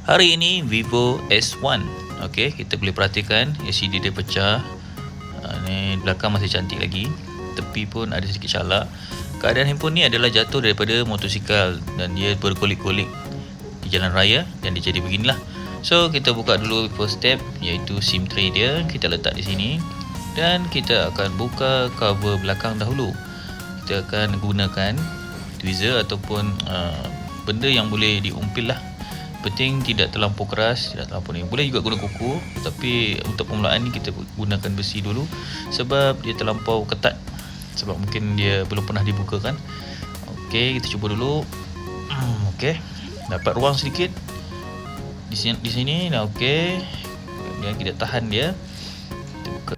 Hari ini VIVO S1. Okey, kita boleh perhatikan LCD dia pecah. Ni belakang masih cantik lagi. Tepi pun ada sedikit calak. Keadaan handphone ni adalah jatuh daripada motosikal dan dia bergolek-golek di jalan raya dan dia jadi beginilah. So kita buka dulu first step, iaitu SIM tray dia. Kita letak di sini dan kita akan buka cover belakang dahulu. Kita akan gunakan tweezer ataupun benda yang boleh diumpil lah. Penting tidak terlampau keras, tidak terlampau ni. Boleh juga guna kuku, tapi untuk permulaan ni kita gunakan besi dulu sebab dia terlampau ketat. Sebab mungkin dia belum pernah dibukakan. Okey, kita cuba dulu. Okey, dapat ruang sedikit di sini dah. Okey, kemudian kita tahan dia. Kita buka.